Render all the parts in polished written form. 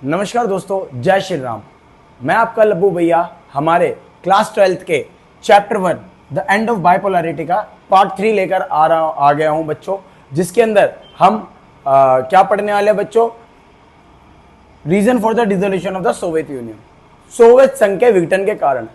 नमस्कार दोस्तों, जय श्री राम। मैं आपका लब्बू भैया हमारे क्लास 12th के chapter 1 the end of bipolarity का पार्ट 3 लेकर आ गया हूं बच्चों, जिसके अंदर हम क्या पढ़ने वाले हैं बच्चों? Reason for the dissolution of the Soviet Union, Soviet संघ के विघटन के कारण।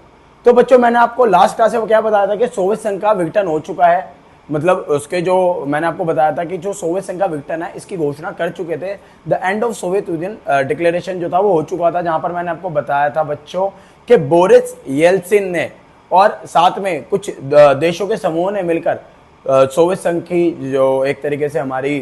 तो बच्चों, मैंने आपको लास्ट क्लास में क्या बताया था कि सोवियत संघ का विघटन हो चुका है। मतलब उसके जो मैंने आपको बताया था कि जो सोवियत संघ का विघटन है, इसकी घोषणा कर चुके थे। The end of Soviet union declaration जो था वो हो चुका था, जहां पर मैंने आपको बताया था बच्चों कि बोरिस येल्सिन ने और साथ में कुछ देशों के समूह ने मिलकर सोवियत संघ की जो एक तरीके से हमारी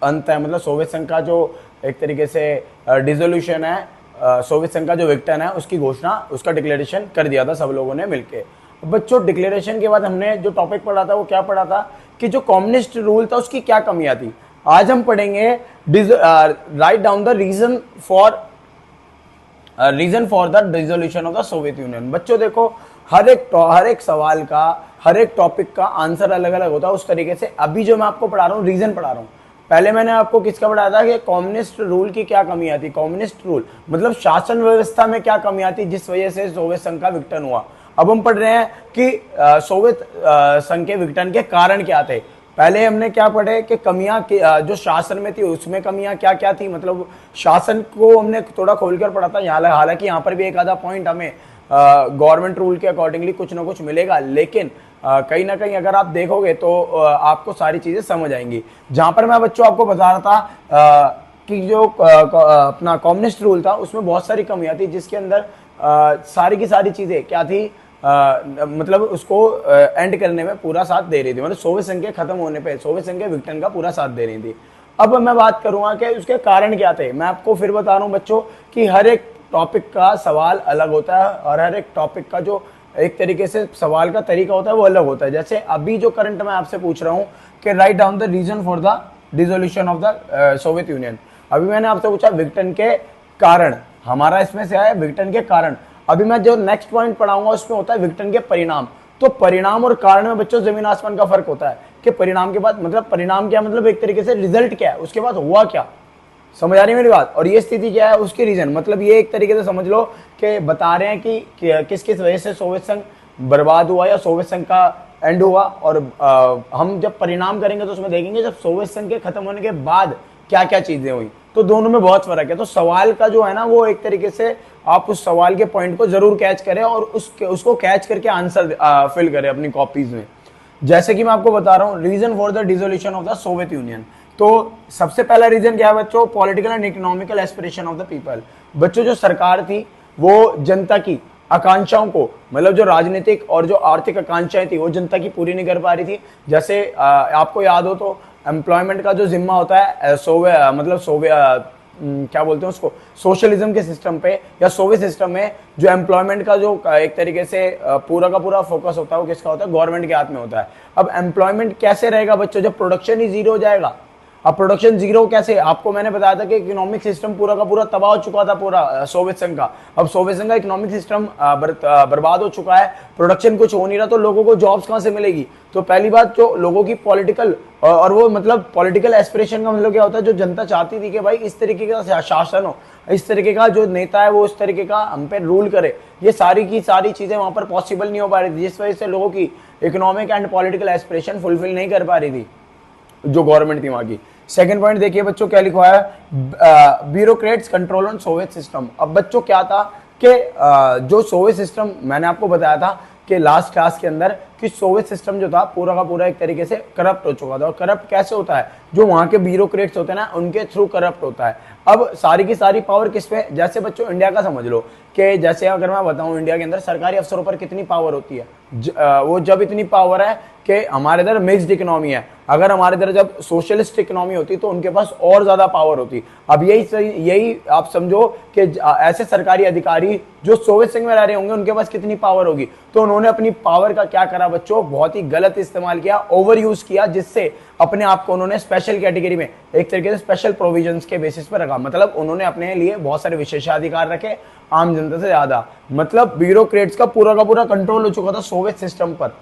अंत है, मतलब सोवियत संघ का जो एक तरीके से डिसोल्यूशन है, सोवियत संघ का जो विघटन है, उसकी घोषणा, उसका डिक्लेरेशन कर दिया था सब लोगों ने मिलकर। बच्चों, डिक्लेरेशन के बाद हमने जो टॉपिक पढ़ा था वो क्या पढ़ा था कि जो कम्युनिस्ट रूल था उसकी क्या कमियां थी। आज हम पढ़ेंगे write down the reason for the dissolution of the Soviet Union. बच्चों देखो, हर एक सवाल का, हर एक टॉपिक का आंसर अलग अलग होता है। उस तरीके से अभी जो मैं आपको पढ़ा रहा हूँ, रीजन पढ़ा रहा हूँ। पहले मैंने आपको किसका पढ़ाया था कि कम्युनिस्ट रूल की क्या कमियां थी। कम्युनिस्ट रूल मतलब शासन व्यवस्था में क्या कमियां थी जिस वजह से सोवियत संघ का विघटन हुआ। अब हम पढ़ रहे हैं कि सोवियत संघ के विघटन के कारण क्या थे। पहले हमने क्या पढ़े कि कमियां जो शासन में थी उसमें कमियां क्या क्या थी, मतलब शासन को हमने थोड़ा खोलकर पढ़ा था। हालांकि यहाँ पर भी एक आधा पॉइंट हमें गवर्नमेंट रूल के अकॉर्डिंगली कुछ ना कुछ मिलेगा, लेकिन कहीं ना कहीं अगर आप देखोगे तो आपको सारी चीजें समझ आएंगी। जहां पर मैं बच्चों आपको बता रहा था कि जो अपना कम्युनिस्ट रूल था उसमें बहुत सारी कमियां थी, जिसके अंदर सारी की सारी चीजें क्या थी, मतलब उसको एंड करने में पूरा साथ दे रही थी, मतलब सोवियत संघ के खत्म होने पे सोवियत संघ के विघटन का पूरा साथ दे रही थी। अब मैं बात करूंगा कि उसके कारण क्या थे। मैं आपको फिर बता रहा हूं बच्चों कि हर एक टॉपिक का सवाल अलग होता है और हर एक टॉपिक का जो एक तरीके से सवाल का तरीका होता है वो अलग होता है। जैसे अभी जो करंट मैं आपसे पूछ रहा हूँ कि write down the reason for the dissolution of the Soviet Union. अभी मैंने आपसे पूछा विघटन के कारण, हमारा इसमें से आया विघटन के कारण। अभी मैं जो नेक्स्ट पॉइंट पढ़ाऊंगा उसमें होता है विघटन के परिणाम। तो परिणाम और कारण में बच्चों जमीन आसमान का फर्क होता है कि परिणाम के बाद मतलब परिणाम क्या, मतलब एक तरीके से रिजल्ट क्या है, उसके बाद हुआ क्या। समझ आ रही है मेरी बात? और ये स्थिति क्या है, उसकी रीजन, मतलब ये एक तरीके से समझ लो कि बता रहे हैं कि किस किस वजह से सोवियत संघ बर्बाद हुआ या सोवियत संघ का एंड हुआ। और हम जब परिणाम करेंगे तो उसमें देखेंगे जब सोवियत संघ के खत्म होने के बाद क्या क्या चीजें हुई। तो दोनों में बहुत फर्क है। तो सवाल का जो है ना, वो एक तरीके से आप उस सवाल के पॉइंट को जरूर कैच करें और उसको कैच करके आंसर फिल करें अपनी कॉपीज में। जैसे कि मैं आपको बता रहा हूं reason for the dissolution of the Soviet Union. तो सबसे पहला रीजन क्या है बच्चों? Political and economical aspiration of the people. बच्चों, जो सरकार थी वो जनता की आकांक्षाओं को, मतलब जो राजनीतिक और जो आर्थिक आकांक्षाएं थी वो जनता की पूरी नहीं कर पा रही थी। जैसे आपको याद हो तो एम्प्लॉयमेंट का जो जिम्मा होता है क्या बोलते हैं उसको, सोशलिज्म के सिस्टम पे या सोवियत सिस्टम में जो एम्प्लॉयमेंट का जो एक तरीके से पूरा का पूरा फोकस होता है वो किसका होता है? गवर्नमेंट के हाथ में होता है। अब एम्प्लॉयमेंट कैसे रहेगा बच्चों जब प्रोडक्शन ही जीरो हो जाएगा? अब प्रोडक्शन जीरो कैसे? आपको मैंने बताया था कि इकोनॉमिक सिस्टम पूरा का पूरा तबाह हो चुका था पूरा सोवियत संघ का। अब सोवियत संघ का इकोनॉमिक सिस्टम बर्बाद हो चुका है, प्रोडक्शन कुछ हो नहीं रहा, तो लोगों को जॉब्स कहां से मिलेगी? तो पहली बात, जो लोगों की पॉलिटिकल और वो मतलब पॉलिटिकल एस्पिरेशन का मतलब क्या होता है, जो जनता चाहती थी कि भाई इस तरीके का शासन हो, इस तरीके का जो नेता है वो इस तरीके का हम पे रूल करे, ये सारी की सारी चीजें वहां पर पॉसिबल नहीं हो पा रही थी, जिस वजह से लोगों की economic and political aspiration fulfil नहीं कर पा रही थी जो गवर्नमेंट थी वहां की। सेकंड पॉइंट देखिए बच्चों क्या लिखा है, bureaucrats control on Soviet system. अब बच्चों क्या था कि जो सोवियत सिस्टम मैंने आपको बताया था कि लास्ट क्लास के अंदर कि सोवियत सिस्टम जो था पूरा का पूरा एक तरीके से करप्ट हो चुका था। और करप्ट कैसे होता है? जो वहां के ब्यूरोक्रेट्स होते हैं ना, उनके थ्रू करप्ट होता है। अब सारी की सारी पावर किस पे? जैसे बच्चों इंडिया का समझ लो कि जैसे अगर मैं बताऊं इंडिया के अंदर सरकारी अफसरों पर कितनी पावर होती है, वो जब इतनी पावर है कि हमारे इधर मिक्स्ड इकोनॉमी है, अगर हमारे इधर जब सोशलिस्ट इकोनॉमी होती तो उनके पास और ज्यादा पावर होती। अब यही आप समझो कि ऐसे सरकारी अधिकारी जो सोवियत संघ में रह रहे होंगे उनके पास कितनी पावर होगी। तो उन्होंने अपनी पावर का क्या करा बच्चों? बहुत ही गलत इस्तेमाल किया, ओवर यूज किया, जिससे अपने आप को उन्होंने स्पेशल कैटेगरी में एक तरीके से स्पेशल प्रोविजंस के बेसिस पर रखा। मतलब उन्होंने अपने लिए बहुत सारे विशेषाधिकार रखे आम जनता से ज्यादा। मतलब ब्यूरोक्रेट्स का पूरा कंट्रोल हो चुका था सोवियत सिस्टम पर।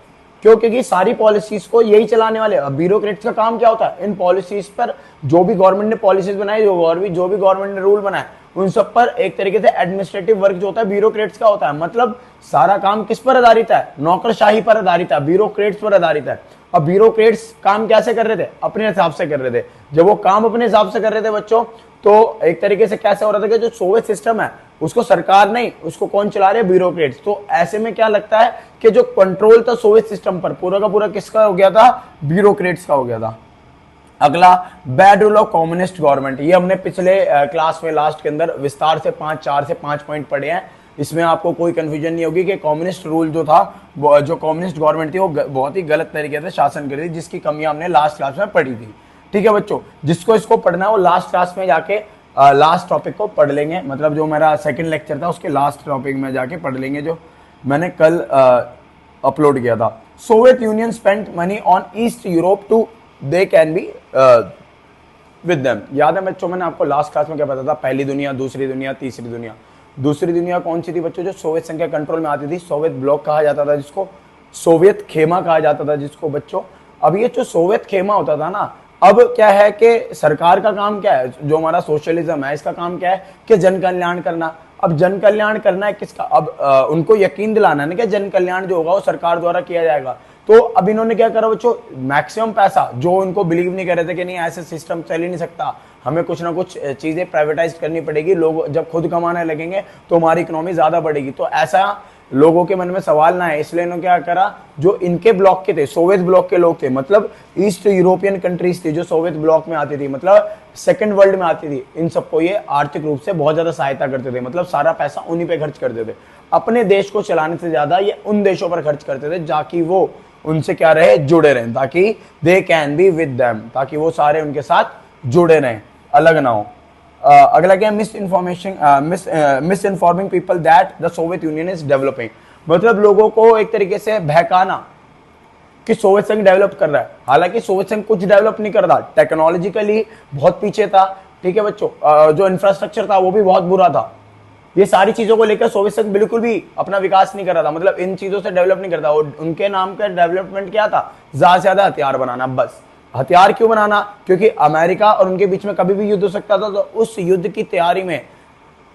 क्यों? क्योंकि सारी पॉलिसीज को यही चलाने वाले। अब ब्यूरोक्रेट्स का काम क्या होता है? इन पॉलिसीज पर जो भी गवर्नमेंट ने पॉलिसीज बनाई, जो भी गवर्नमेंट ने रूल बनाए, उन सब पर एक तरीके से एडमिनिस्ट्रेटिव वर्क जो होता है ब्यूरोक्रेट्स का होता है। मतलब सारा काम किस पर आधारित है? नौकरशाही पर आधारित है, ब्यूरोक्रेट्स पर आधारित है। अब ब्यूरोक्रेट्स काम कैसे कर रहे थे? अपने हिसाब से कर रहे थे। जब वो काम अपने हिसाब से कर रहे थे बच्चों, तो एक तरीके से कैसे हो रहा था कि जो सोवियत सिस्टम है उसको सरकार नहीं, उसको कौन चला रहे? ब्यूरोक्रेट्स। तो ऐसे में क्या लगता है कि जो कंट्रोल था सोवियत सिस्टम पर, पूरा का पूरा किसका हो गया था? ब्यूरोक्रेट्स का हो गया था। अगला, bad rule of communist government. ये हमने पिछले क्लास में लास्ट के अंदर विस्तार से 5 पॉइंट पढ़े हैं। इसमें आपको कोई कंफ्यूजन नहीं होगी कि कम्युनिस्ट रूल जो था, जो कम्युनिस्ट गवर्नमेंट थी, वो बहुत ही गलत तरीके से शासन कर रही थी, जिसकी कमियां हमने लास्ट क्लास में पढ़ी थी। ठीक है बच्चों, जिसको इसको पढ़ना है वो लास्ट क्लास में जाके लास्ट टॉपिक को पढ़ लेंगे। मतलब जो मेरा सेकंड लेक्चर था उसके लास्ट टॉपिक में जाके पढ़ लेंगे, जो मैंने कल अपलोड किया था। Soviet Union spent money on East Europe to they can be with them. याद है बच्चों, मैंने आपको लास्ट क्लास में क्या बताया था? पहली दुनिया, दूसरी दुनिया, तीसरी दुनिया। दूसरी दुनिया कौन सी थी बच्चों? जो सोवियत संघ के कंट्रोल में आती थी, सोवियत ब्लॉक कहा जाता था जिसको, सोवियत खेमा कहा जाता था जिसको बच्चों। अब ये जो सोवियत खेमा होता था ना, अब क्या है कि सरकार का काम क्या है? जो हमारा सोशलिज्म है इसका काम क्या है? कि जन कल्याण करना। अब जन कल्याण करना है किसका? अब उनको यकीन दिलाना है ना कि जन कल्याण जो होगा वो सरकार द्वारा किया जाएगा। तो अब इन्होंने क्या करा बच्चों? मैक्सिमम पैसा, जो उनको बिलीव नहीं कर रहे थे कि नहीं ऐसे सिस्टम चल ही नहीं सकता, हमें कुछ ना कुछ चीजें प्राइवेटाइज करनी पड़ेगी, लोग जब खुद कमाने लगेंगे तो हमारी इकोनॉमी ज्यादा बढ़ेगी। तो ऐसा लोगों के मन में सवाल ना है, इसलिए इन्होंने क्या करा? जो इनके ब्लॉक के थे, सोवियत ब्लॉक के लोग थे, मतलब ईस्ट यूरोपियन कंट्रीज थी जो सोवियत ब्लॉक में आती थी, मतलब सेकंड वर्ल्ड में आती थी, इन सबको ये आर्थिक रूप से बहुत ज्यादा सहायता करते थे। मतलब सारा पैसा उन्हीं पे खर्च करते थे। अपने देश को चलाने से ज्यादा ये उन देशों पर खर्च करते थे ताकि वो उनसे क्या रहे? जुड़े रहें, ताकि दे कैन बी विद देम, ताकि वो सारे उनके साथ जुड़े रहें, अलग ना हो। अगला क्या? Miss informing people that the Soviet union is developing. मतलब लोगों को एक तरीके से बहकाना कि सोवियत संघ डेवलप कर रहा है, हालांकि सोवियत संघ कुछ डेवलप नहीं कर रहा, टेक्नोलॉजिकली बहुत पीछे था। ठीक है बच्चों, जो इंफ्रास्ट्रक्चर था वो भी बहुत बुरा था। ये सारी चीजों को लेकर सोवियत संघ बिल्कुल भी अपना विकास नहीं कर रहा था, मतलब इन चीजों से डेवलप नहीं करता। उनके नाम का डेवलपमेंट क्या था? ज्यादा से ज्यादा हथियार बनाना, बस। हथियार क्यों बनाना? क्योंकि अमेरिका और उनके बीच में कभी भी युद्ध हो सकता था, तो उस युद्ध की तैयारी में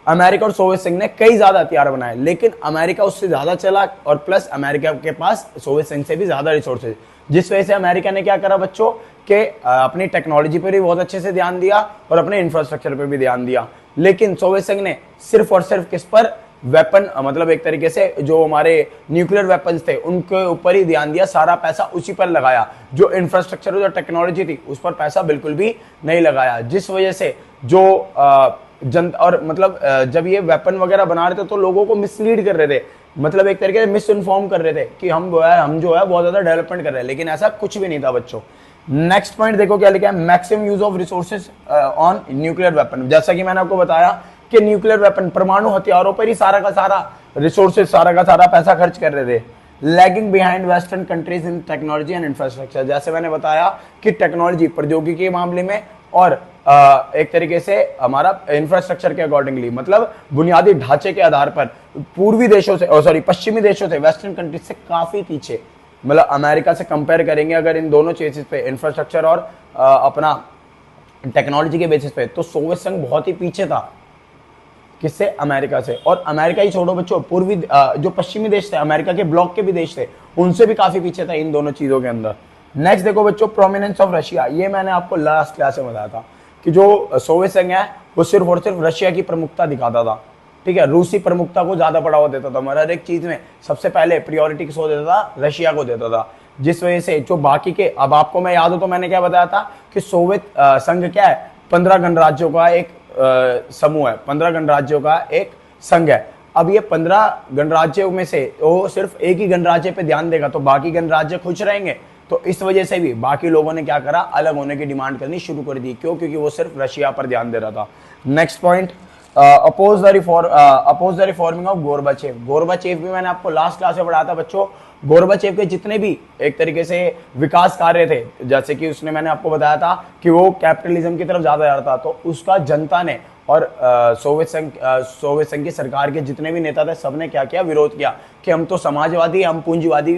अमेरिका और सोवियत संघ ने कई ज्यादा हथियार बनाए, लेकिन अमेरिका उससे ज्यादा चला और प्लस अमेरिका के पास सोवियत संघ से भी ज्यादा रिसोर्सेज, जिस वजह से अमेरिका ने क्या करा बच्चों के अपनी टेक्नोलॉजी पर भी बहुत अच्छे से ध्यान दिया और अपने इंफ्रास्ट्रक्चर पर भी ध्यान दिया। लेकिन सोवियत संघ ने सिर्फ और सिर्फ किस पर? वेपन, मतलब एक तरीके से जो हमारे न्यूक्लियर वेपन्स थे उनके ऊपर ही ध्यान दिया, सारा पैसा उसी पर लगाया। जो इंफ्रास्ट्रक्चर, जो टेक्नोलॉजी थी उस पर पैसा बिल्कुल भी नहीं लगाया, जिस वजह से जो और मतलब जब ये वेपन वगैरह बना रहे थे तो लोगों को मिसलीड कर रहे थे, मतलब एक तरीके से मिस इन्फॉर्म कर रहे थे कि हम जो है बहुत ज्यादा डेवलपमेंट कर रहे हैं, लेकिन ऐसा कुछ भी नहीं था बच्चों। नेक्स्ट पॉइंट देखो क्या लिखा है? Maximum use of resources on nuclear weapon. जैसा कि मैंने आपको बताया कि न्यूक्लियर वेपन, परमाणु हथियारों पर ही सारा का सारा रिसोर्सेज, सारा का सारा पैसा खर्च कर रहे थे। Lagging behind western countries in technology and infrastructure. जैसे मैंने बताया कि टेक्नोलॉजी, प्रौद्योगिकी के मामले में और एक तरीके से हमारा इंफ्रास्ट्रक्चर के अकॉर्डिंगली, मतलब बुनियादी ढांचे के आधार पर पूर्वी देशों से पश्चिमी देशों से, वेस्टर्न कंट्रीज से काफी पीछे, मतलब अमेरिका से कंपेयर करेंगे अगर इन दोनों चीजें पे, इंफ्रास्ट्रक्चर और अपना टेक्नोलॉजी के बेसिस पे, तो सोवियत संघ बहुत ही पीछे था। किससे? अमेरिका से। और अमेरिका ही छोड़ो बच्चों, पूर्वी जो पश्चिमी देश थे, अमेरिका के ब्लॉक के भी देश थे, उनसे भी काफी पीछे था इन दोनों चीजों के अंदर। नेक्स्ट देखो बच्चों, प्रोमिनेंस ऑफ रशिया। ये मैंने आपको लास्ट क्लास में बताया था कि जो सोवियत संघ है वो सिर्फ और सिर्फ रशिया की प्रमुखता दिखाता था। ठीक है, रूसी प्रमुखता को ज्यादा बढ़ावा देता था, हमारा हर एक चीज में सबसे पहले प्रायोरिटी किसको देता था? रशिया को देता था। जिस वजह से जो बाकी के, अब आपको मैं याद हो तो मैंने क्या बताया था कि सोवियत संघ क्या है? 15 गणराज्यों का एक समूह है, 15 गणराज्यों का एक संघ है। अब ये 15 गणराज्यों में से वो सिर्फ एक ही गणराज्य पे ध्यान देगा तो बाकी गणराज्य खुश रहेंगे। तो इस वजह से भी बाकी लोगों ने क्या करा? अलग होने की डिमांड करनी शुरू कर दी। क्यों? क्योंकि वो सिर्फ रशिया पर ध्यान दे रहा था। Next point, oppose the reforming of Gorbachev. Gorbachev भी मैंने आपको लास्ट क्लास में पढ़ाया था बच्चों। गोर्बाचेव के जितने भी एक तरीके से विकास कार्य थे, जैसे कि उसने, मैंने आपको बताया था कि वो कैपिटलिज्म की तरफ ज्यादा जा रहा था, तो उसका जनता ने और सोवियत संघ की सरकार के जितने भी नेता थे सबने क्या किया, विरोध किया कि हम तो समाजवादी, हम पूंजीवादी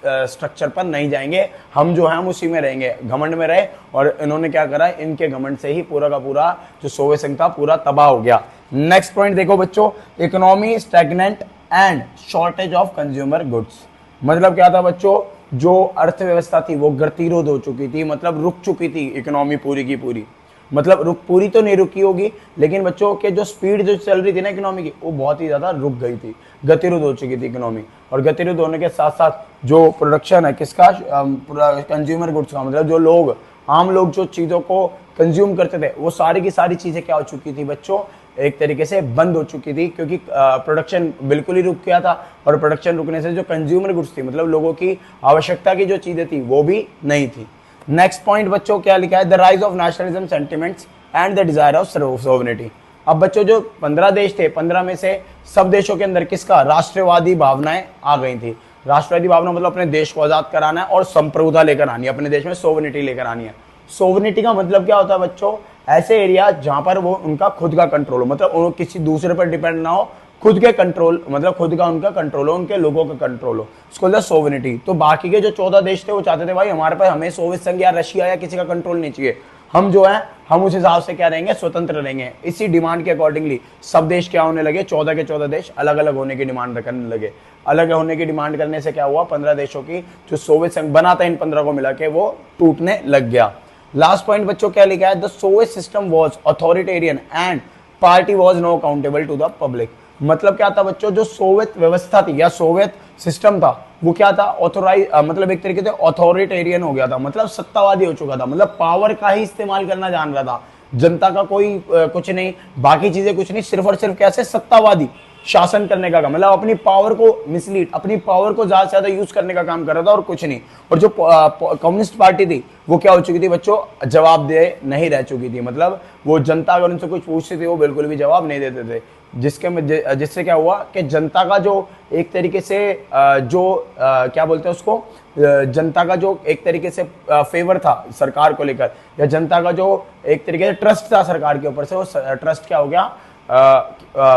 स्ट्रक्चर पर नहीं जाएंगे, हम जो है हम उसी में रहेंगे, घमंड में रहे। और इन्होंने क्या करा, इनके घमंड से ही पूरा का पूरा जो सोवियत संघ था पूरा तबाह हो गया। नेक्स्ट पॉइंट देखो बच्चों, economy stagnant and shortage of consumer goods. मतलब क्या था बच्चों, जो अर्थव्यवस्था थी वो गतिरोध हो चुकी थी, मतलब रुक चुकी थी इकोनॉमी पूरी की पूरी। मतलब रुक पूरी तो नहीं रुकी होगी, लेकिन बच्चों के जो स्पीड जो चल रही थी ना इकोनॉमी की, वो बहुत ही ज्यादा रुक गई थी, गतिरोध हो चुकी थी इकोनॉमी। और गतिरोध होने के साथ साथ जो प्रोडक्शन है किसका, कंज्यूमर गुड्स का, मतलब जो लोग, आम लोग जो चीजों को कंज्यूम करते थे, वो सारी की सारी चीजें क्या हो चुकी थी बच्चों, एक तरीके से बंद हो चुकी थी, क्योंकि प्रोडक्शन बिल्कुल ही रुक गया था। और प्रोडक्शन रुकने से जो कंज्यूमर गुड्स थी, मतलब लोगों की आवश्यकता की जो चीजें थी वो भी नहीं थी। नेक्स्ट पॉइंट बच्चों क्या लिखा है, the rise of nationalism sentiments and the desire of sovereignty. अब बच्चों जो 15 देश थे, 15 में से सब देशों के अंदर किसका, राष्ट्रवादी भावनाएं आ गई थी। राष्ट्रवादी भावना मतलब अपने देश को आजाद कराना है और संप्रभुता लेकर आनी है, अपने देश में सोवरेनिटी लेकर आनी है। सोवरेनिटी का मतलब क्या होता है बच्चों, ऐसे एरिया जहां पर वो उनका खुद का कंट्रोल हो, मतलब वो किसी दूसरे पर डिपेंड ना हो, खुद के कंट्रोल, मतलब खुद का उनका कंट्रोल हो, उनके लोगों का कंट्रोल हो, उसको सोवरेनिटी। तो बाकी के जो 14 देश थे वो चाहते थे भाई हमारे पास, हमें सोवियत संघ या रशिया या किसी का कंट्रोल नहीं चाहिए, हम जो है हम उस हिसाब से क्या रहेंगे, स्वतंत्र रहेंगे। इसी डिमांड के अकॉर्डिंगली सब देश क्या होने लगे, 14 के 14 देश अलग अलग होने की डिमांड करने लगे। अलग होने की डिमांड करने से क्या हुआ, 15 देशों की जो सोवियत संघ बना था इन 15 को मिला के वो टूटने लग गया। लास्ट पॉइंट बच्चों क्या लिखा है, the Soviet system was authoritarian and party was no accountable to the public. मतलब क्या था बच्चों, जो सोवियत व्यवस्था थी या सोवियत सिस्टम था वो क्या था, मतलब एक तरीके से अथॉरिटेरियन हो गया था, मतलब सत्तावादी हो चुका था, मतलब पावर का ही इस्तेमाल करना जान रहा था, जनता का कोई कुछ नहीं, बाकी चीजें कुछ नहीं, सिर्फ और सिर्फ कैसे, सत्तावादी शासन करने का काम, मतलब अपनी पावर को मिसलीड, अपनी पावर को ज्यादा से ज्यादा यूज करने का काम कर रहा था और कुछ नहीं। और जो कम्युनिस्ट पार्टी थी वो क्या हो चुकी थी बच्चों, जवाबदेह नहीं रह चुकी थी, मतलब वो जनता अगर उनसे कुछ पूछती थी वो बिल्कुल भी जवाब नहीं देते थे। जिससे क्या हुआ कि जनता का जो एक तरीके से क्या बोलते हैं उसको, जनता का जो एक तरीके से फेवर था सरकार को लेकर, या जनता का जो एक तरीके से ट्रस्ट था सरकार के ऊपर से, वो ट्रस्ट क्या हो गया,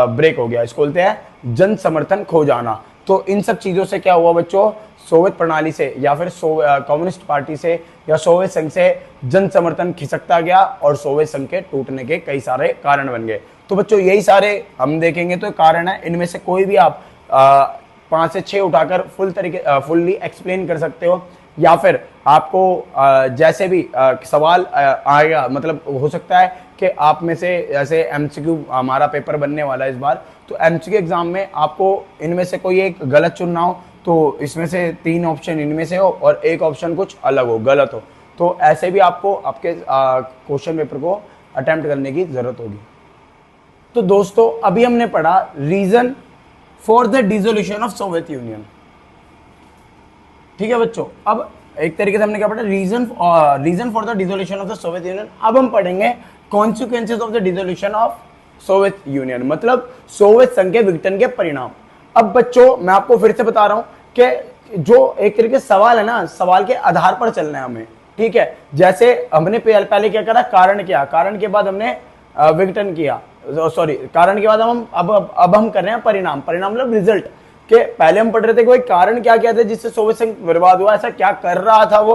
ब्रेक हो गया। इसको बोलते हैं जन समर्थन खो जाना। तो इन सब चीजों से क्या हुआ बच्चों, सोवियत प्रणाली से या फिर कम्युनिस्ट पार्टी से या सोवियत संघ से जन समर्थन खिसकता गया और सोवियत संघ के टूटने के कई सारे कारण बन गए। तो बच्चों यही सारे हम देखेंगे तो कारण है, इनमें से कोई भी आप 5 से 6 उठाकर फुल्ली एक्सप्लेन कर सकते हो, या फिर आपको जैसे भी सवाल आएगा, मतलब हो सकता है कि आप में से, जैसे एमसीक्यू हमारा पेपर बनने वाला है इस बार, तो एमसीक्यू एग्जाम में आपको इनमें से कोई एक गलत चुनना हो, तो इसमें से 3 ऑप्शन इनमें से हो और एक ऑप्शन कुछ अलग हो, गलत हो, तो ऐसे भी आपको आपके क्वेश्चन पेपर को अटेम्प्ट करने की जरूरत होगी। तो दोस्तों अभी हमने पढ़ा reason for the dissolution of Soviet Union, ठीक है बच्चों। अब एक तरीके से हमने क्या पढ़ा, reason for the dissolution of the Soviet Union. अब हम पढ़ेंगे consequences of the dissolution of Soviet Union, मतलब सोवियत संघ के विघटन के परिणाम। अब बच्चों मैं आपको फिर से बता रहा हूं कि जो एक तरीके से सवाल है ना, सवाल के आधार पर चलना है हमें, ठीक है। जैसे हमने पहले क्या करा, कारण किया, कारण के बाद हमने विघटन किया, सॉरी कारण के बाद हम अब हम कर रहे हैं परिणाम, परिणाम मतलब रिजल्ट। के पहले हम पढ़ रहे थे कि भाई कारण क्या क्या थे जिससे सोवियत संघ बर्बाद हुआ, ऐसा क्या कर रहा था वो।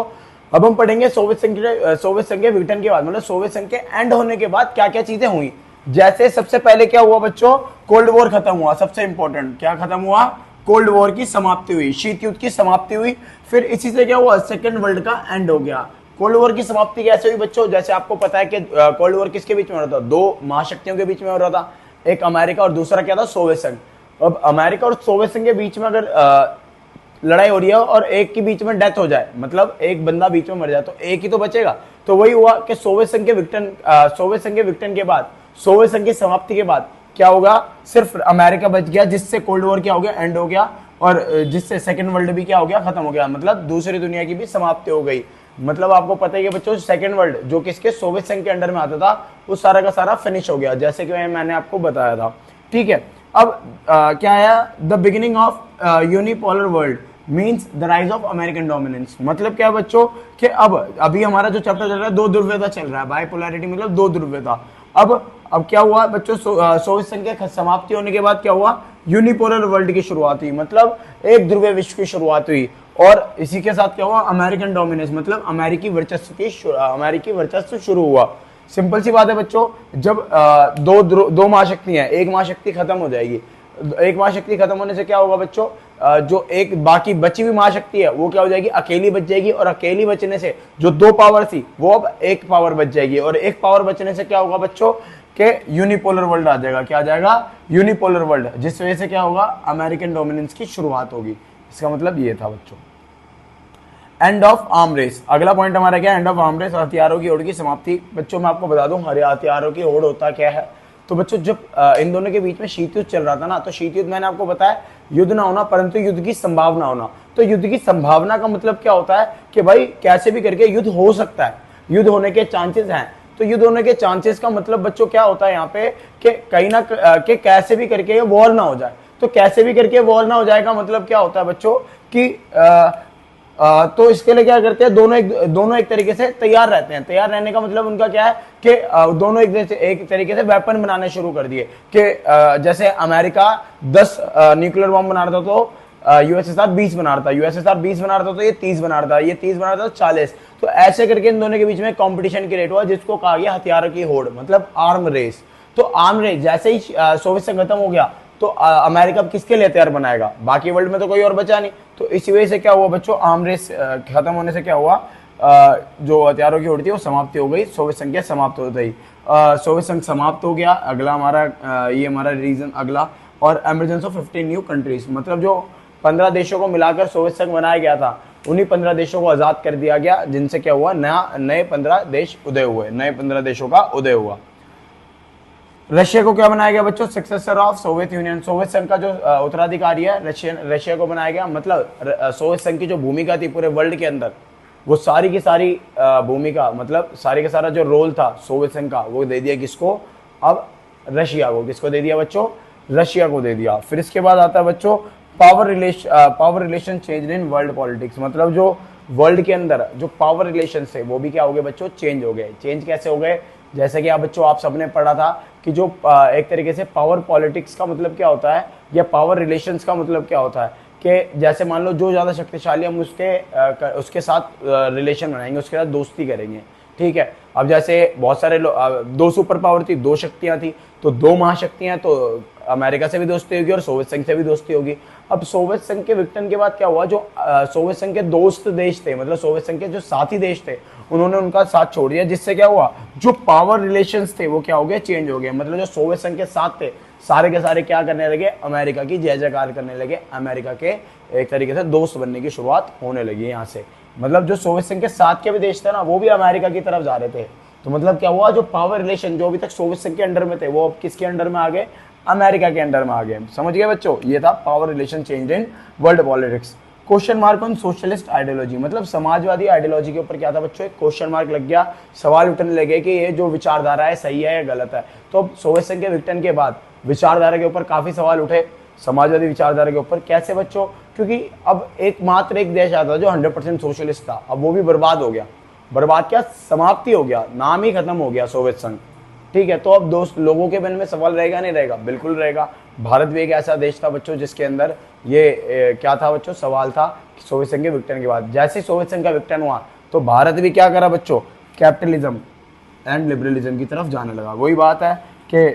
अब हम पढ़ेंगे सोवियत संघ के विघटन के बाद, मतलब सोवियत संघ के एंड होने के बाद क्या क्या चीजें हुई। जैसे सबसे पहले क्या हुआ बच्चों, कोल्ड वॉर खत्म हुआ, सबसे इंपॉर्टेंट क्या खत्म हुआ, कोल्ड वॉर की समाप्ति हुई, शीत युद्ध की समाप्ति हुई। फिर इसी से क्या हुआ, सेकेंड वर्ल्ड का एंड हो गया। कोल्ड वॉर की समाप्ति कैसे हुई बच्चों, जैसे आपको पता है कि कोल्ड वॉर किसके बीच में हो रहा था, 2 महाशक्तियों के बीच में हो रहा था, एक अमेरिका और दूसरा क्या था, सोवियत संघ। अब अमेरिका और सोवियत संघ के बीच में अगर लड़ाई हो रही है और एक के बीच में डेथ हो जाए, मतलब एक बंदा बीच में मर जाए, तो एक ही तो बचेगा। तो वही हुआ कि सोवियत संघ के विघटन के बाद, सोवियत संघ की समाप्ति के बाद क्या होगा, सिर्फ अमेरिका बच गया, जिससे कोल्ड वॉर क्या हो गया, एंड हो गया, और जिससे सेकेंड वर्ल्ड भी क्या हो गया, खत्म हो गया, मतलब दूसरी दुनिया की भी समाप्ति हो गई। मतलब आपको पता है कि बच्चों सेकेंड वर्ल्ड जो किसके, सोवियत संघ के अंडर में आता था, वो सारा का सारा फिनिश हो गया, जैसे कि मैंने आपको बताया था, ठीक है। अब क्या आया, the beginning of unipolar world means the rise of American dominance. मतलब क्या बच्चों कि अब अभी हमारा जो चैप्टर चल रहा है, 2 ध्रुवीयता चल रहा है, बाइपोलैरिटी मतलब 2 ध्रुवीयता। अब क्या हुआ बच्चों, सोवियत संघ के समाप्ति होने के बाद क्या हुआ, यूनिपोलर वर्ल्ड की शुरुआत हुई, मतलब एक ध्रुवीय विश्व की शुरुआत हुई। और इसी के साथ क्या हुआ, अमेरिकन डोमिनेंस, मतलब अमेरिकी वर्चस्व शुरू हुआ। सिंपल सी बात है बच्चों, जब दो महाशक्ति हैं, एक महाशक्ति खत्म हो जाएगी, एक महाशक्ति खत्म होने से क्या होगा बच्चों, जो एक बाकी बची हुई महाशक्ति है वो क्या हो जाएगी, अकेली बच जाएगी। और अकेली बचने से जो दो पावर थी वो अब एक पावर बच जाएगी, और एक पावर बचने से क्या होगा बच्चों के यूनिपोलर वर्ल्ड आ जाएगा। क्या आ जाएगा, यूनिपोलर वर्ल्ड, जिस वजह से क्या होगा, अमेरिकन डोमिनेंस की शुरुआत होगी। इसका मतलब ये था बच्चों। एंड ऑफ आर्म रेस, अगला पॉइंट हमारा क्या है, एंड ऑफ आर्म रेस, हथियारों की होड़ की समाप्ति। बच्चों मैं आपको बता दूं हथियारों की होड़ होता क्या है। तो बच्चों जब इन दोनों के बीच में शीत युद्ध चल रहा था ना, तो शीत युद्ध मैंने आपको बताया युद्ध ना होना परंतु युद्ध की संभावना होना। तो युद्ध की संभावना का मतलब क्या होता है कि भाई कैसे भी करके युद्ध हो सकता है, युद्ध होने के चांसेस हैं। तो युद्ध होने के चांसेस का मतलब बच्चों क्या होता है यहाँ पे कि कहीं ना कि कैसे भी करके वॉर ना हो जाए। तो कैसे भी करके वॉर ना हो जाएगा मतलब क्या होता है बच्चों कि तो इसके लिए क्या करते हैं, दोनों एक तरीके से तैयार रहते हैं। तैयार रहने का मतलब उनका क्या है कि दोनों एक तरीके से वेपन बनाने शुरू कर दिए कि जैसे अमेरिका 10 न्यूक्लियर बॉम्ब बना रहा था तो यूएसएसआर 20 बना रहा था, यूएसएसआर 20 बना रहा था तो ये 30 बना रहा था, ये 30 बना रहा था तो 40। तो ऐसे करके इन दोनों के बीच में कंपटीशन क्रिएट हुआ जिसको कहा गया हथियारों की होड़, मतलब आर्म रेस। तो आर्म रेस जैसे ही सोवियत संघ खत्म हो गया तो अमेरिका किसके लिए हथियार बनाएगा, बाकी वर्ल्ड में तो कोई और बचा नहीं। तो इसी वजह से क्या हुआ बच्चों, आर्म रेस खत्म होने से क्या हुआ, जो हथियारों की होड़ थी वो समाप्ति हो गई, सोवियत संघ समाप्त हो गई। सोवियत संघ समाप्त हो गया। अगला हमारा ये हमारा रीजन अगला, और एमरजेंस ऑफ 15 न्यू कंट्रीज, मतलब जो 15 देशों को मिलाकर सोवियत संघ बनाया गया था, उन्हीं 15 देशों को आजाद कर दिया गया, जिनसे क्या हुआ, नए 15 देश उदय हुए, नए 15 देशों का उदय हुआ। रशिया को क्या बनाया गया बच्चों, successor of Soviet Union, Soviet संघ का जो उत्तराधिकारी है रशिया को बनाया गया। मतलब सोवियत संघ की जो भूमिका थी पूरे वर्ल्ड के अंदर, वो सारी की सारी भूमिका, मतलब सारी का सारा जो रोल था सोवियत संघ का, वो दे दिया किसको, अब रशिया को। किसको दे दिया बच्चों, रशिया को दे दिया। फिर इसके बाद आता है बच्चों power relation change in world politics, मतलब जो वर्ल्ड के अंदर जो पावर रिलेशन थे वो भी क्या हो गए बच्चों, चेंज हो गए। चेंज कैसे हो गए, जैसे कि आप बच्चों आप सबने पढ़ा था कि जो एक तरीके से पावर पॉलिटिक्स का मतलब क्या होता है, या पावर रिलेशंस का मतलब क्या होता है कि जैसे मान लो जो ज़्यादा शक्तिशाली, हम उसके साथ रिलेशन बनाएंगे, उसके साथ दोस्ती करेंगे, ठीक है। अब जैसे बहुत सारे दो सुपर पावर थी, दो शक्तियां थी, तो दो महाशक्तियां, तो अमेरिका से भी दोस्ती होगी और सोवियत संघ से भी दोस्ती होगी। अब सोवियत संघ के विघटन के बाद क्या हुआ, जो सोवियत संघ के दोस्त देश थे, मतलब सोवियत संघ के जो साथी देश थे, उन्होंने उनका साथ छोड़ दिया, जिससे क्या हुआ, जो पावर रिलेशंस थे वो क्या हो गए, चेंज हो गए। मतलब जो सोवियत संघ के साथ थे सारे के सारे क्या करने लगे, अमेरिका की जय जयकार करने लगे, अमेरिका के एक तरीके से दोस्त बनने की शुरुआत होने लगी यहाँ से। मतलब जो सोवियत संघ के साथ के भी देश थे ना, वो भी अमेरिका की तरफ जा रहे थे। तो मतलब क्या हुआ, जो पावर रिलेशन जो अभी तक सोवियत संघ के अंडर में थे, वो अब किसके अंडर में आ गए, अमेरिका के अंडर में आ गए। समझ गए बच्चों, ये था power relation change in world politics. Question mark on socialist ideology, मतलब समाजवादी आइडियोलॉजी के ऊपर क्या था बच्चों, एक क्वेश्चन मार्क लग गया, सवाल उठने लगे कि ये जो विचारधारा है सही है या गलत है। तो अब सोवियत संघ के विघटन के बाद विचारधारा के ऊपर काफी सवाल उठे, समाजवादी विचारधारा के ऊपर। कैसे बच्चों, क्योंकि अब एकमात्र एक देश आता जो 100% सोशलिस्ट था, अब वो भी बर्बाद हो गया। बर्बाद क्या, समाप्ति हो गया, नाम ही खत्म हो गया सोवियत संघ, ठीक है। तो अब दोस्त लोगों के मन में सवाल रहेगा नहीं रहेगा, बिल्कुल रहेगा। भारत भी एक ऐसा देश था बच्चों जिसके अंदर ये क्या था बच्चों, सवाल था सोवियत संघ के विघटन के बाद। जैसे सोवियत संघ का विघटन हुआ तो भारत भी क्या करा बच्चों, कैपिटलिज्म एंड लिबरलिज्म की तरफ जाने लगा। वही बात है कि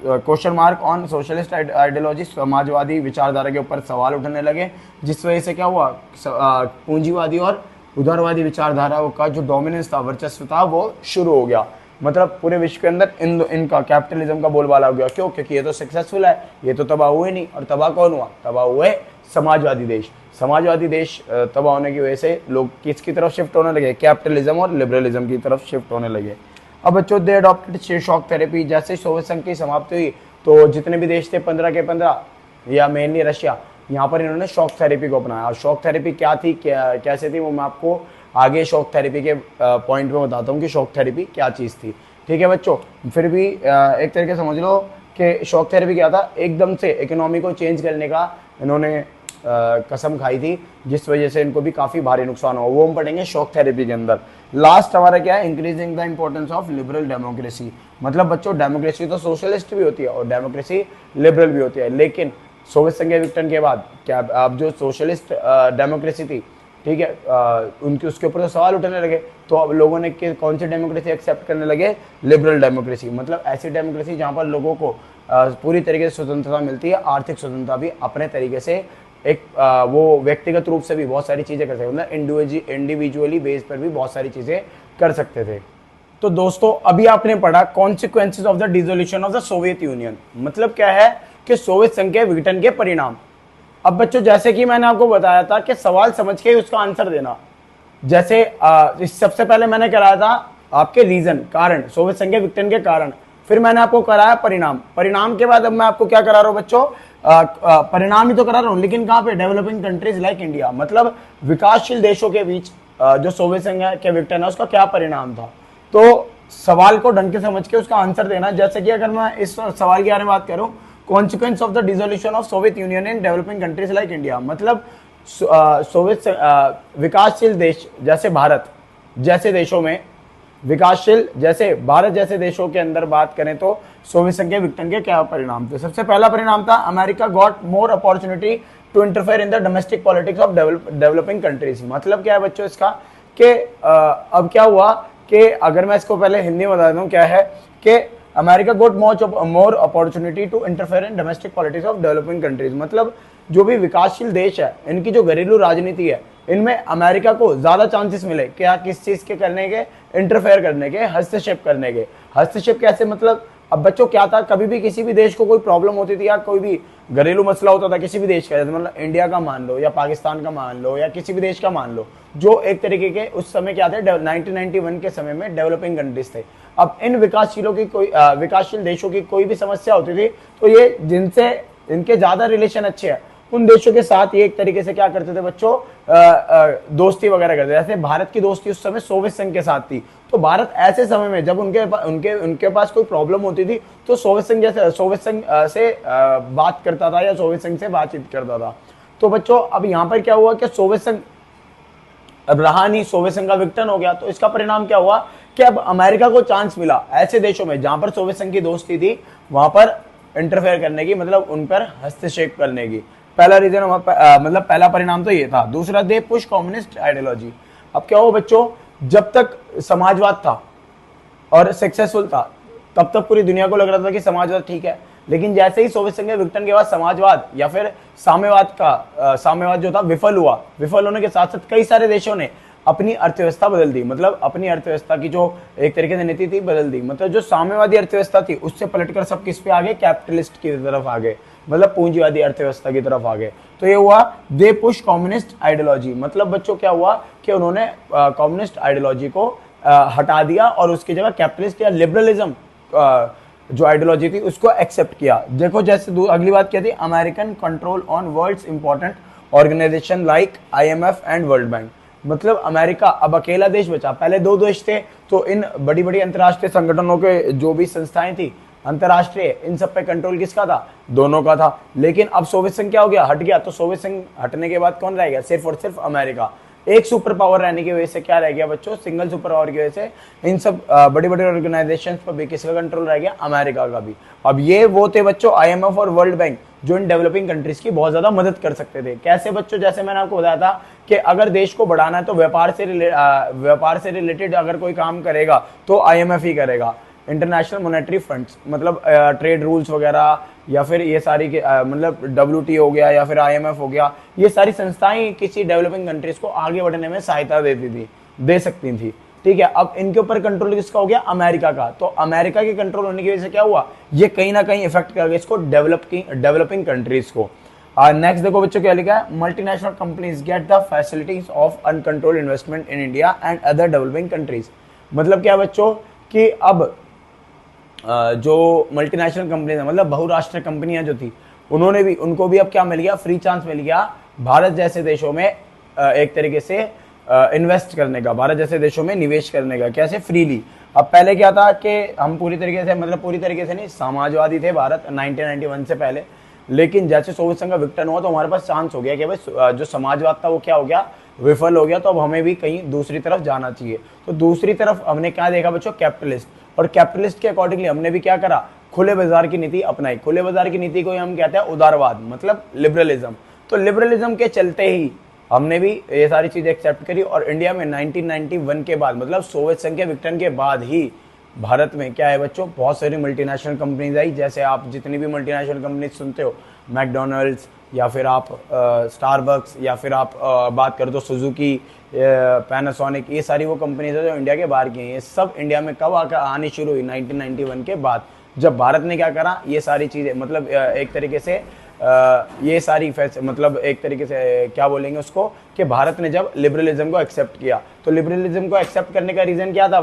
question mark on socialist ideology, Samajwadi विचारधारा के ऊपर सवाल उठने लगे, जिस वजह से क्या हुआ, पूंजीवादी और उदारवादी विचारधारा का जो डोमिनेंस था, वर्चस्व था, वो शुरू हो गया। मतलब पूरे विश्व के अंदर इनका कैपिटलिज्म का बोलबाला हो गया। क्यों, क्योंकि ये तो सक्सेसफुल है, ये तो तबाह हुए नहीं। और तबाह कौन हुआ, तबाह हुए समाजवादी देश। समाजवादी देश तबाह होने की वजह से लोग किसकी तरफ शिफ्ट होने लगे, कैपिटलिज्म और लिबरलिज्म की तरफ शिफ्ट होने लगे। अब बच्चों दे अडॉप्टेड शॉक थेरेपी, जैसे सोवियत संघ की समाप्ति हुई तो जितने भी देश थे 15 के 15 या मेनली रशिया, यहाँ पर इन्होंने शॉक थेरेपी को अपनाया। शॉक थेरेपी क्या थी, कैसे थी, वो मैं आपको आगे शॉक थेरेपी के पॉइंट में बताता हूँ कि शॉक थेरेपी क्या चीज़ थी, ठीक है बच्चों। फिर भी एक तरीके से समझ लो कि शॉक थेरेपी क्या था, एकदम से इकोनॉमी को चेंज करने का इन्होंने कसम खाई थी, जिस वजह से इनको भी काफी भारी नुकसान हुआ, वो हम पढ़ेंगे शॉक थेरेपी के अंदर। लास्ट हमारा क्या है, increasing the importance of liberal democracy. मतलब बच्चों डेमोक्रेसी तो सोशलिस्ट भी होती है और डेमोक्रेसी लिबरल भी होती है, लेकिन सोवियत संघ के विघटन के बाद क्या अब जो सोशलिस्ट डेमोक्रेसी थी, ठीक है, उनके उसके ऊपर तो सवाल उठने लगे, तो अब लोगों ने कौन सी डेमोक्रेसी एक्सेप्ट करने लगे, लिबरल डेमोक्रेसी। मतलब ऐसी डेमोक्रेसी जहाँ पर लोगों को पूरी तरीके से स्वतंत्रता मिलती है, आर्थिक स्वतंत्रता भी, अपने तरीके से एक वो व्यक्तिगत रूप से भी बहुत सारी चीज़ें कर सकते, मतलब इंडिविजुअली बेस पर भी बहुत सारी चीज़ें कर सकते थे। तो दोस्तों अभी आपने पढ़ा consequences of the dissolution of the Soviet Union, मतलब क्या है कि सोवियत संघ के विघटन के परिणाम। अब बच्चों जैसे कि मैंने आपको बताया था कि सवाल समझ के उसका आंसर देना, जैसे इस सबसे पहले मैंने कराया था आपके रीजन, कारण, सोवियत संघ के विघटन के कारण, फिर मैंने आपको कराया परिणाम, परिणाम के बाद अब मैं आपको क्या करा रहा हूं बच्चों, परिणाम ही तो करा रहा हूं, लेकिन कहां पे, डेवलपिंग कंट्रीज लाइक इंडिया, मतलब विकासशील देशों के बीच जो सोवियत संघ के विघटन है उसका क्या परिणाम था। तो सवाल को ढंग से समझ के उसका आंसर देना। जैसे कि अगर मैं इस सवाल के बारे में बात करूं, consequence of the dissolution of Soviet union in developing countries like India, मतलब सोवियत विकासशील देश जैसे भारत जैसे देशों में, विकासशील जैसे भारत जैसे देशों के अंदर बात करें तो सोवियत संघ के विघटन के क्या परिणाम थे। सबसे पहला परिणाम था America got more opportunity to interfere in the domestic politics of developing countries. मतलब क्या है बच्चों इसका, कि अब क्या हुआ कि अगर मैं इसको पहले हिंदी में बता दूं, क्या है कि America got more opportunity to interfere in domestic politics of developing countries, मतलब जो भी विकासशील देश है इनकी जो घरेलू राजनीति है, इनमें अमेरिका को ज्यादा चांसेस मिले क्या, किस चीज के करने के, इंटरफेयर करने के, हस्तक्षेप करने के। हस्तक्षेप कैसे, मतलब अब बच्चों क्या था, कभी भी किसी भी देश को कोई प्रॉब्लम होती थी या कोई भी घरेलू मसला होता था किसी भी देश का, मतलब इंडिया का मान लो या पाकिस्तान का मान लो या किसी भी देश का मान लो, जो एक तरीके के उस समय क्या थे, 1991 के समय में डेवलपिंग कंट्रीज थे। अब इन विकासशीलों की कोई विकासशील देशों की कोई भी समस्या होती थी तो ये जिनसे इनके ज्यादा रिलेशन अच्छे हैं उन देशों के साथ ये एक तरीके से क्या करते थे बच्चों, दोस्ती वगैरह करते थे। जैसे भारत की दोस्ती उस समय सोवियत संघ के साथ थी, तो भारत ऐसे समय में जब उनके पास कोई प्रॉब्लम होती थी तो सोवियत संघ से बात करता था या सोवियत संघ से बातचीत करता था। तो बच्चों अब यहाँ पर क्या हुआ कि सोवियत संघ अब रहा नहीं, सोवियत संघ का विघटन हो गया, तो इसका परिणाम क्या हुआ कि अब अमेरिका को चांस मिला ऐसे देशों में जहां पर सोवियत संघ की दोस्ती थी वहां पर इंटरफेयर करने की, मतलब उन पर हस्तक्षेप करने की। पहला रीजन मतलब पहला परिणाम तो ये था। दूसरा, दे पुश कम्युनिस्ट आइडियोलॉजी। अब क्या हुआ बच्चों, जब तक समाजवाद था और सक्सेसफुल था तब तक पूरी दुनिया को लग रहा था कि समाजवाद ठीक है, लेकिन जैसे ही सोवियत संघ के विघटन के बाद समाजवाद या फिर साम्यवाद जो था विफल हुआ, विफल होने के साथ साथ कई सारे देशों ने अपनी अर्थव्यवस्था बदल दी, मतलब अपनी अर्थव्यवस्था की जो एक तरीके से नीति थी बदल दी। मतलब जो साम्यवादी अर्थव्यवस्था थी उससे पलटकर सब किस पे आ गए, कैपिटलिस्ट की तरफ आ गए, मतलब पूंजीवादी अर्थव्यवस्था की तरफ आ गए। तो ये हुआ दे पुश कम्युनिस्ट आइडियोलॉजी, मतलब बच्चों क्या हुआ कि उन्होंने कम्युनिस्ट आइडियोलॉजी को हटा दिया और उसकी जगह कैपिटलिस्ट या लिबरलिज्म जो आइडियोलॉजी थी उसको एक्सेप्ट किया। देखो जैसे अगली बात क्या थी, American control on world's important organization like IMF and world bank. मतलब अमेरिका अब अकेला देश बचा, पहले दो देश थे, तो इन बड़ी बड़ी अंतर्राष्ट्रीय संगठनों के जो भी संस्थाएं थी अंतर्राष्ट्रीय, इन सब पे कंट्रोल किसका था, दोनों का था। लेकिन अब सोवियत संघ क्या हो गया, हट गया, तो सोवियत संघ हटने के बाद कौन रह गया, सिर्फ और सिर्फ अमेरिका। एक सुपर पावर रहने की वजह से क्या रह गया बच्चों, सिंगल सुपर पावर की वजह से इन सब बड़ी बड़ी ऑर्गेनाइजेशंस पर भी किसका कंट्रोल रह गया, अमेरिका का भी। अब ये वो थे बच्चों IMF और वर्ल्ड बैंक जो इन डेवलपिंग कंट्रीज की बहुत ज्यादा मदद कर सकते थे। कैसे बच्चों, जैसे मैंने आपको बताया था कि अगर देश को बढ़ाना है तो व्यापार से रिलेटेड अगर कोई काम करेगा तो IMF ही करेगा, इंटरनेशनल मॉनेटरी फंड्स, मतलब ट्रेड रूल्स वगैरह या फिर ये सारी मतलब WTO हो गया या फिर IMF हो गया, ये सारी संस्थाएं किसी डेवलपिंग कंट्रीज को आगे बढ़ने में सहायता दे सकती थी। ठीक है, अब इनके ऊपर कंट्रोल किसका हो गया, अमेरिका का। तो अमेरिका के कंट्रोल होने की वजह से क्या हुआ, ये कहीं ना कहीं इफेक्ट कर गया इसको डेवलपिंग कंट्रीज को। नेक्स्ट देखो बच्चों क्या लिखा है, multinational companies get the facilities of uncontrolled investment in India and other developing countries. मतलब क्या बच्चों कि अब जो मल्टीनेशनल कंपनीज है, मतलब बहुराष्ट्रीय कंपनियां जो थी, उनको भी अब क्या मिल गया, फ्री चांस मिल गया भारत जैसे देशों में एक तरीके से इन्वेस्ट करने का, भारत जैसे देशों में निवेश करने का। कैसे, फ्रीली। अब पहले क्या था कि हम पूरी तरीके से नहीं समाजवादी थे भारत 1991 से पहले, लेकिन जैसे सोवियत संघ का विघटन हुआ तो हमारे पास चांस हो गया कि भाई जो समाजवाद था वो क्या हो गया, विफल हो गया, तो अब हमें भी कहीं दूसरी तरफ जाना चाहिए। तो दूसरी तरफ हमने क्या देखा बच्चों, कैपिटलिस्ट, और कैपिटलिस्ट के अकॉर्डिंगली हमने भी क्या करा, खुले बाजार की नीति अपनाई। खुले बाजार की नीति को हम कहते हैं उदारवाद, मतलब लिबरलिज्म। तो लिबरलिज्म के चलते ही हमने भी ये सारी चीजें एक्सेप्ट करी, और इंडिया में 1991 के बाद, मतलब सोवियत संघ के विघटन के बाद ही भारत में क्या है बच्चों, बहुत सारी मल्टीनेशनल कंपनीज आई। जैसे आप जितनी भी मल्टीनेशनल कंपनीज सुनते हो, मैकडोनल्ड्स, या फिर आप स्टारबक्स, या फिर आप बात करो तो सुजुकी, पैनासोनिक, ये सारी वो कंपनीज है जो इंडिया के बाहर की हैं। ये सब इंडिया में कब आकर आनी शुरू हुई, 1991 के बाद, जब भारत ने क्या करा, ये सारी चीज़ें, मतलब एक तरीके से ये सारी मतलब एक तरीके से क्या बोलेंगे उसको, कि भारत ने जब लिबरलिज्म को एक्सेप्ट किया। तो लिबरलिज्म को एक्सेप्ट करने का रीज़न क्या था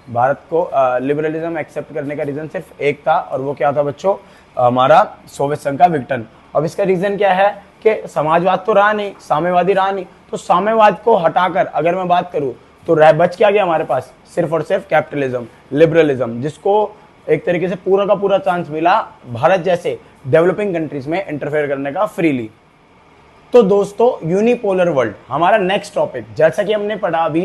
भारत को लिबरलिज्म एक्सेप्ट करने का रीज़न सिर्फ एक था, और वो क्या था बच्चों, हमारा सोवियत संघ का विघटन। अब इसका रीज़न क्या है कि समाजवाद तो रहा नहीं, साम्यवादी रहा नहीं, तो साम्यवाद को हटाकर अगर मैं बात करूँ तो बच क्या गया हमारे पास, सिर्फ और सिर्फ कैपिटलिज्म, लिबरलिज्म, जिसको एक तरीके से पूरा का पूरा चांस मिला भारत जैसे डेवलपिंग कंट्रीज में इंटरफेयर करने का फ्रीली। तो दोस्तों, यूनिपोलर वर्ल्ड हमारा नेक्स्ट टॉपिक। जैसा कि हमने पढ़ा अभी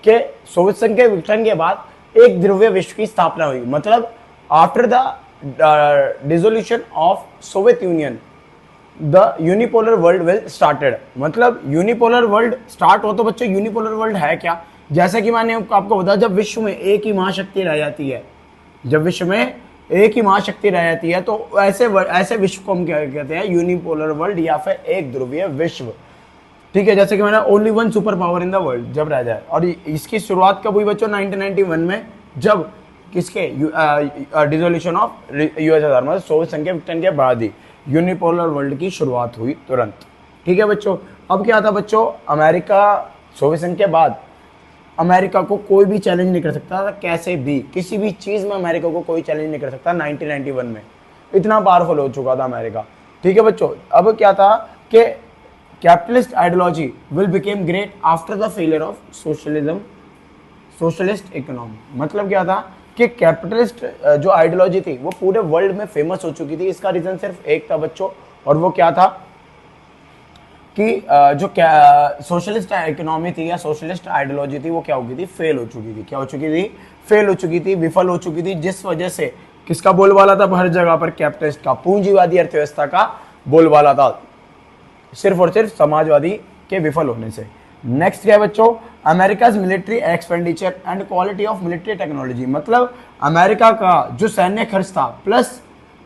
कि सोवियत संघ के विघटन के बाद एक ध्रुवीय विश्व की स्थापना हुई, मतलब after the dissolution of Soviet union the unipolar world will started. मतलब यूनिपोलर वर्ल्ड स्टार्ट हो, तो बच्चों यूनिपोलर वर्ल्ड है क्या, जैसा कि मैंने आपको बताया, जब विश्व में एक ही महाशक्ति रह जाती है, जब विश्व में एक ही महाशक्ति रह जाती है, तो ऐसे विश्व को हम क्या कहते हैं, यूनिपोलर वर्ल्ड, या फिर एक ध्रुवीय विश्व। ठीक है, जैसे कि मैंने only one super power in the world जब रह जाए। और इसकी शुरुआत कब हुई बच्चों, 1991 में, जब किसके डिसोल्यूशन ऑफ यूएसएसआर, मतलब सोवियत संघ के विघटन के बाद ही यूनिपोलर वर्ल्ड की शुरुआत हुई तुरंत। ठीक है बच्चों, अब क्या था बच्चों, अमेरिका सोवियत संघ के बाद अमेरिका को कोई भी चैलेंज नहीं कर सकता था, कैसे भी, किसी भी चीज़ में अमेरिका को कोई चैलेंज नहीं कर सकता। 1991 में इतना पावरफुल हो चुका था अमेरिका। ठीक है बच्चों, अब क्या था कि capitalist ideology will became great after the failure of socialist economy. मतलब क्या था कि कैपिटलिस्ट जो आइडियोलॉजी थी वो पूरे वर्ल्ड में फेमस हो चुकी थी। इसका रीज़न सिर्फ एक था बच्चों, और वो क्या था कि जो सोशलिस्ट इकोनॉमी थी या सोशलिस्ट आइडियोलॉजी थी वो क्या हो गई थी, फेल हो चुकी थी। क्या हो चुकी थी, फेल हो चुकी थी, विफल हो चुकी थी, जिस वजह से किसका बोलबाला था हर जगह पर, कैपिटलिस्ट का, पूंजीवादी अर्थव्यवस्था का बोलबाला था, सिर्फ और सिर्फ समाजवादी के विफल होने से। नेक्स्ट क्या है बच्चों, America's military expenditure and quality of military technology. मतलब अमेरिका का जो सैन्य खर्च था प्लस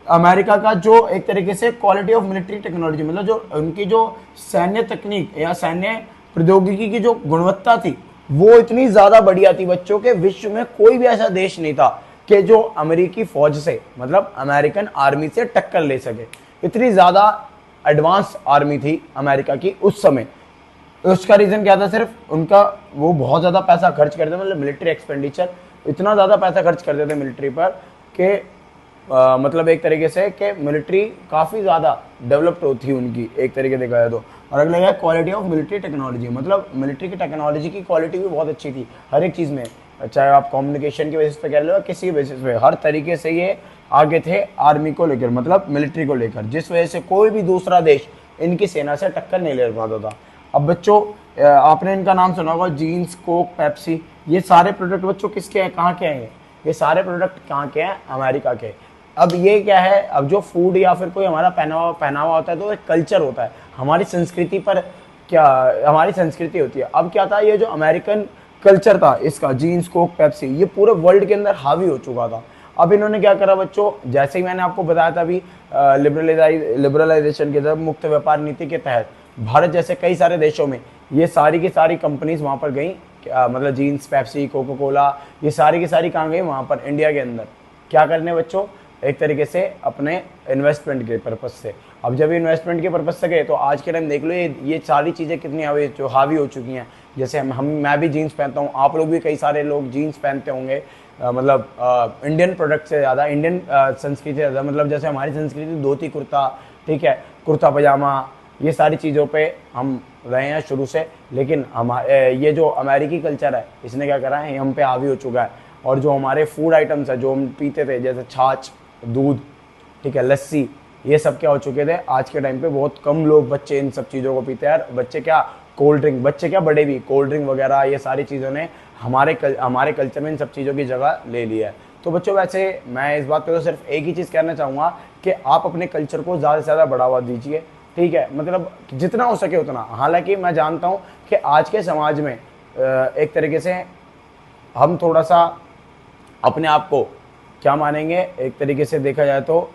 अमेरिका का जो एक तरीके से क्वालिटी ऑफ मिलिट्री टेक्नोलॉजी, मतलब जो उनकी जो सैन्य तकनीक या सैन्य प्रौद्योगिकी की जो गुणवत्ता थी वो इतनी ज़्यादा बढ़िया थी बच्चों के, विश्व में कोई भी ऐसा देश नहीं था कि जो अमेरिकी फौज से, मतलब अमेरिकन आर्मी से टक्कर ले सके। इतनी ज़्यादा एडवांस आर्मी थी अमेरिका की उस समय। उसका रीज़न क्या था, सिर्फ उनका वो बहुत ज़्यादा पैसा खर्च करते थे, मतलब मिलिट्री एक्सपेंडिचर, इतना ज़्यादा पैसा खर्च करते थे मिलिट्री पर कि मतलब एक तरीके से कि मिलिट्री काफ़ी ज़्यादा डेवलप्ड होती उनकी, एक तरीके देखा जाए तो। और अगला है क्वालिटी ऑफ मिलिट्री टेक्नोलॉजी, मतलब मिलिट्री की टेक्नोलॉजी की क्वालिटी भी बहुत अच्छी थी हर एक चीज़ में, चाहे आप कम्युनिकेशन के बेसिस पे कह लो, किसी बेसिस पे, हर तरीके से ये आगे थे आर्मी को लेकर, मतलब मिलिट्री को लेकर, जिस वजह से कोई भी दूसरा देश इनकी सेना से टक्कर नहीं ले पाता था। अब बच्चों आपने इनका नाम सुना होगा, जीन्स, कोक, पेप्सी, ये सारे प्रोडक्ट बच्चों किसके हैं, कहाँ के हैं, ये सारे प्रोडक्ट कहाँ के हैं, अमेरिका के। अब ये क्या है, अब जो फूड या फिर कोई हमारा पहनावा होता है तो एक कल्चर होता है, हमारी संस्कृति पर क्या, हमारी संस्कृति होती है। अब क्या था, ये जो अमेरिकन कल्चर था इसका, जीन्स, कोक, पेप्सी, ये पूरे वर्ल्ड के अंदर हावी हो चुका था। अब इन्होंने क्या करा बच्चों, जैसे ही मैंने आपको बताया था अभी, लिबरलाइजेशन के तहत, मुक्त व्यापार नीति के तहत भारत जैसे कई सारे देशों में ये सारी की सारी कंपनीज वहाँ पर गई, मतलब जीन्स, पेप्सी, कोको कोला, ये सारी की सारी कहाँ गई, वहाँ पर इंडिया के अंदर क्या करने बच्चों, एक तरीके से अपने इन्वेस्टमेंट के पर्पस से। अब जब इन्वेस्टमेंट के पर्पस से गए तो आज के टाइम देख लो ये सारी चीज़ें कितनी हावी हो चुकी हैं। जैसे मैं भी जीन्स पहनता हूँ, आप लोग भी, कई सारे लोग जीन्स पहनते होंगे, मतलब इंडियन प्रोडक्ट से ज़्यादा, इंडियन संस्कृति से ज़्यादा, मतलब जैसे हमारी संस्कृति धोती कुर्ता, ठीक है, कुर्ता पजामा, ये सारी चीज़ों पे हम रहे हैं शुरू से, लेकिन हमारे ये जो अमेरिकी कल्चर है इसने क्या करा है, हम पे हावी हो चुका है। और जो हमारे फूड आइटम्स है जो हम पीते थे, जैसे छाछ, दूध, ठीक है, लस्सी, ये सब क्या हो चुके थे, आज के टाइम पे बहुत कम लोग बच्चे इन सब चीज़ों को पीते हैं यार। बच्चे क्या कोल्ड ड्रिंक, बच्चे क्या बड़े भी कोल्ड ड्रिंक वगैरह ये सारी चीज़ों ने हमारे कल्चर में इन सब चीज़ों की जगह ले लिया है। तो बच्चों वैसे मैं इस बात पे तो सिर्फ एक ही चीज़ कहना चाहूँगा कि आप अपने कल्चर को ज़्यादा से ज़्यादा बढ़ावा दीजिए, ठीक है, मतलब जितना हो सके उतना। हालांकि मैं जानता हूँ कि आज के समाज में एक तरीके से हम थोड़ा सा अपने आप को क्या मानेंगे, एक तरीके से देखा जाए तो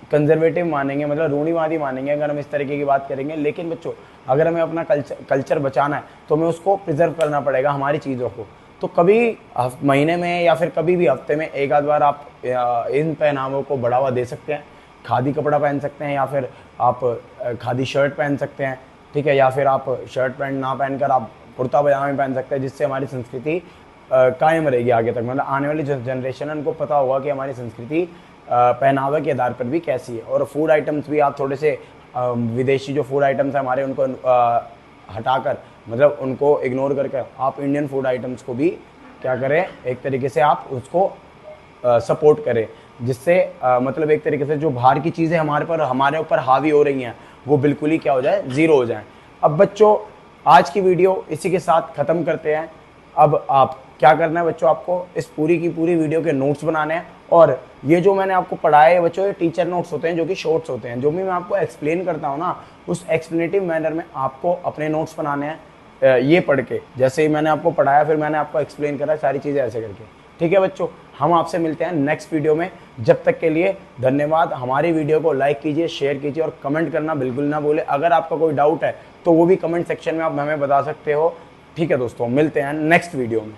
कंजर्वेटिव मानेंगे, मतलब रूढ़िवादी मानेंगे अगर हम इस तरीके की बात करेंगे। लेकिन बच्चों अगर हमें अपना कल्चर बचाना है तो हमें उसको प्रिजर्व करना पड़ेगा, हमारी चीज़ों को। तो कभी महीने में या फिर कभी भी हफ्ते में एक आध बार आप इन पहनावों को बढ़ावा दे सकते हैं। खादी कपड़ा पहन सकते हैं या फिर आप खादी शर्ट पहन सकते हैं, ठीक है, या फिर आप शर्ट पैंट ना पहनकर आप कुर्ता पजामा पहन सकते हैं, जिससे हमारी संस्कृति कायम रहेगी आगे तक। मतलब आने वाली जनरेशन उनको पता होगा कि हमारी संस्कृति पहनावे के आधार पर भी कैसी है। और फूड आइटम्स भी आप थोड़े से विदेशी जो फूड आइटम्स हैं हमारे उनको हटाकर, मतलब उनको इग्नोर करके आप इंडियन फूड आइटम्स को भी क्या करें, एक तरीके से आप उसको सपोर्ट करें, जिससे मतलब एक तरीके से जो बाहर की चीज़ें हमारे ऊपर हावी हो रही हैं वो बिल्कुल ही क्या हो जाए, ज़ीरो हो जाए। अब बच्चों आज की वीडियो इसी के साथ ख़त्म करते हैं। अब आप क्या करना है बच्चों, आपको इस पूरी की पूरी वीडियो के नोट्स बनाने हैं। और ये जो मैंने आपको पढ़ाया है बच्चों, ये टीचर नोट्स होते हैं जो कि शॉर्ट्स होते हैं। जो भी मैं आपको एक्सप्लेन करता हूँ ना, उस एक्सप्लेनेटिव मैनर में आपको अपने नोट्स बनाने हैं, ये पढ़ के जैसे ही मैंने आपको पढ़ाया फिर मैंने आपको एक्सप्लेन करा सारी चीज़ें ऐसे करके, ठीक है बच्चों। हम आपसे मिलते हैं नेक्स्ट वीडियो में, जब तक के लिए धन्यवाद। हमारी वीडियो को लाइक कीजिए, शेयर कीजिए और कमेंट करना बिल्कुल ना भूलें। अगर आपका कोई डाउट है तो वो भी कमेंट सेक्शन में आप हमें बता सकते हो, ठीक है दोस्तों। मिलते हैं नेक्स्ट वीडियो में।